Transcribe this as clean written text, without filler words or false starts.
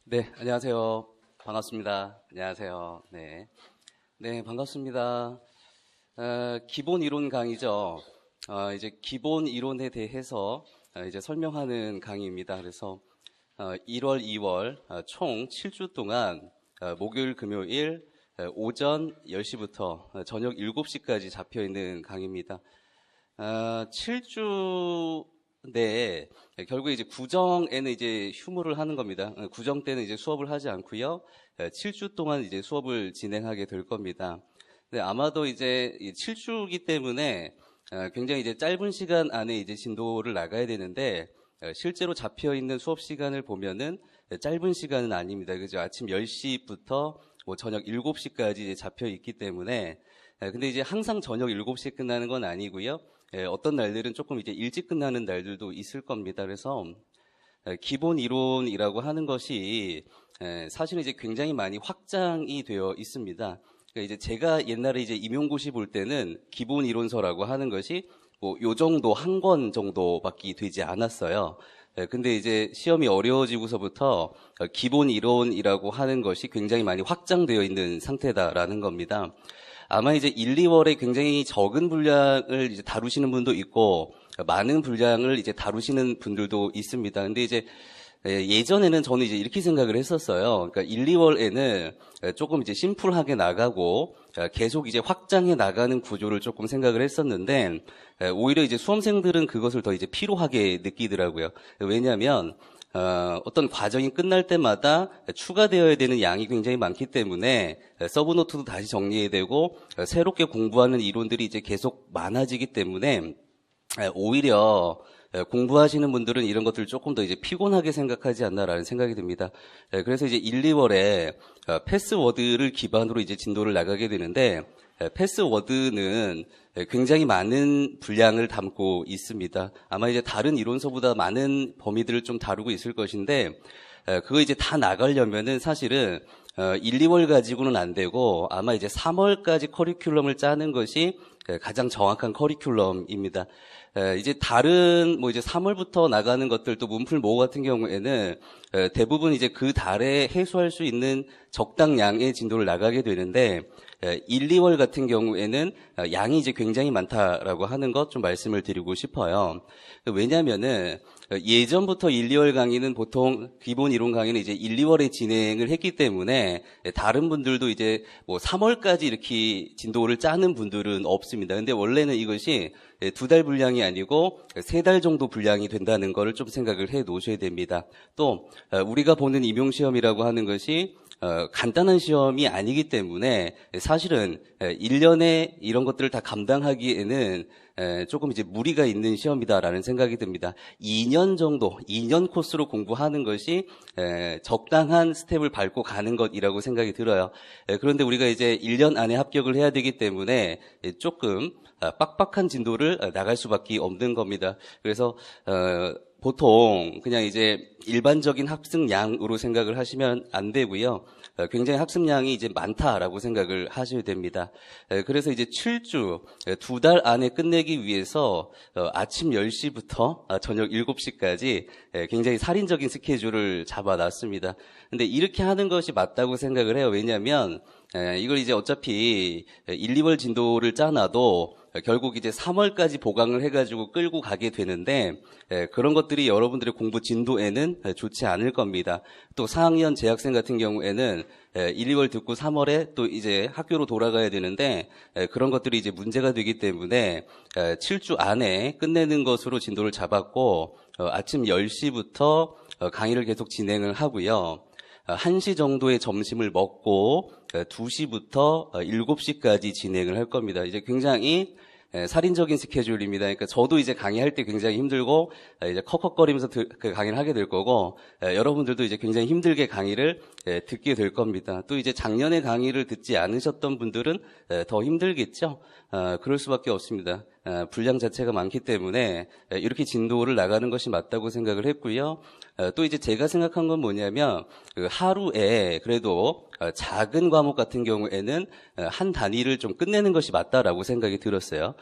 네, 안녕하세요. 반갑습니다. 안녕하세요. 네, 반갑습니다. 기본 이론 강의죠. 이제 기본 이론에 대해서 이제 설명하는 강의입니다. 그래서 1월, 2월 총 7주 동안 목요일, 금요일 오전 10시부터 저녁 7시까지 잡혀 있는 강의입니다. 7주 네, 결국에 이제 구정에는 이제 휴무를 하는 겁니다. 구정 때는 이제 수업을 하지 않고요. 7주 동안 이제 수업을 진행하게 될 겁니다. 네, 아마도 이제 7주이기 때문에 굉장히 이제 짧은 시간 안에 이제 진도를 나가야 되는데 실제로 잡혀 있는 수업 시간을 보면은 짧은 시간은 아닙니다. 그죠? 아침 10시부터 뭐 저녁 7시까지 이제 잡혀 있기 때문에 근데 이제 항상 저녁 7시에 끝나는 건 아니고요. 어떤 날들은 조금 이제 일찍 끝나는 날들도 있을 겁니다. 그래서 기본 이론이라고 하는 것이 사실은 이제 굉장히 많이 확장이 되어 있습니다. 그러니까 이제 제가 옛날에 이제 임용고시 볼 때는 기본 이론서라고 하는 것이 뭐 요 정도 한 권 정도밖에 되지 않았어요. 근데 이제 시험이 어려워지고서부터 기본 이론이라고 하는 것이 굉장히 많이 확장되어 있는 상태다라는 겁니다. 아마 이제 1, 2월에 굉장히 적은 분량을 이제 다루시는 분도 있고 많은 분량을 이제 다루시는 분들도 있습니다. 근데 이제 예전에는 저는 이제 이렇게 생각을 했었어요. 그러니까 1, 2월에는 조금 이제 심플하게 나가고 계속 이제 확장해 나가는 구조를 조금 생각을 했었는데 오히려 이제 수험생들은 그것을 더 이제 피로하게 느끼더라고요. 왜냐하면 어떤 과정이 끝날 때마다 추가되어야 되는 양이 굉장히 많기 때문에 서브노트도 다시 정리해야 되고 새롭게 공부하는 이론들이 이제 계속 많아지기 때문에 오히려 공부하시는 분들은 이런 것들을 조금 더 이제 피곤하게 생각하지 않나라는 생각이 듭니다. 그래서 이제 1, 2월에 패스워드를 기반으로 이제 진도를 나가게 되는데 패스워드는 굉장히 많은 분량을 담고 있습니다. 아마 이제 다른 이론서보다 많은 범위들을 좀 다루고 있을 것인데 그거 이제 다 나가려면은 사실은 1, 2월 가지고는 안 되고 아마 이제 3월까지 커리큘럼을 짜는 것이 가장 정확한 커리큘럼입니다. 이제 다른 뭐 이제 3월부터 나가는 것들 또 문풀 모의 같은 경우에는 대부분 이제 그 달에 해소할 수 있는 적당량의 진도를 나가게 되는데 1, 2월 같은 경우에는 양이 이제 굉장히 많다라고 하는 것 좀 말씀을 드리고 싶어요. 왜냐면은 예전부터 1, 2월 강의는 보통 기본 이론 강의는 이제 1, 2월에 진행을 했기 때문에 다른 분들도 이제 뭐 3월까지 이렇게 진도를 짜는 분들은 없습니다. 근데 원래는 이것이 2달 분량이 아니고 3달 정도 분량이 된다는 거를 좀 생각을 해 놓으셔야 됩니다. 또 우리가 보는 임용시험이라고 하는 것이 간단한 시험이 아니기 때문에 사실은 1년에 이런 것들을 다 감당하기에는 조금 이제 무리가 있는 시험이다라는 생각이 듭니다. 2년 정도, 2년 코스로 공부하는 것이 적당한 스텝을 밟고 가는 것이라고 생각이 들어요. 그런데 우리가 이제 1년 안에 합격을 해야 되기 때문에 조금 빡빡한 진도를 나갈 수밖에 없는 겁니다. 그래서 보통 그냥 이제 일반적인 학습량으로 생각을 하시면 안 되고요. 굉장히 학습량이 이제 많다라고 생각을 하셔야 됩니다. 그래서 이제 7주, 2달 안에 끝내기 위해서 아침 10시부터 저녁 7시까지 굉장히 살인적인 스케줄을 잡아놨습니다. 근데 이렇게 하는 것이 맞다고 생각을 해요. 왜냐하면 이걸 이제 어차피 1, 2월 진도를 짜놔도 결국 이제 3월까지 보강을 해가지고 끌고 가게 되는데 그런 것들이 여러분들의 공부 진도에는 좋지 않을 겁니다. 또 4학년 재학생 같은 경우에는 1, 2월 듣고 3월에 또 이제 학교로 돌아가야 되는데 그런 것들이 이제 문제가 되기 때문에 7주 안에 끝내는 것으로 진도를 잡았고 아침 10시부터 강의를 계속 진행을 하고요. 1시 정도의 점심을 먹고 2시부터 7시까지 진행을 할 겁니다. 이제 굉장히 살인적인 스케줄입니다. 그러니까 저도 이제 강의할 때 굉장히 힘들고 이제 컥컥거리면서 그 강의를 하게 될 거고 여러분들도 이제 굉장히 힘들게 강의를 듣게 될 겁니다. 또 이제 작년에 강의를 듣지 않으셨던 분들은 더 힘들겠죠. 그럴 수밖에 없습니다. 분량 자체가 많기 때문에 이렇게 진도를 나가는 것이 맞다고 생각을 했고요. 또 이제 제가 생각한 건 뭐냐면 하루에 그래도 작은 과목 같은 경우에는 한 단위를 좀 끝내는 것이 맞다라고 생각이 들었어요.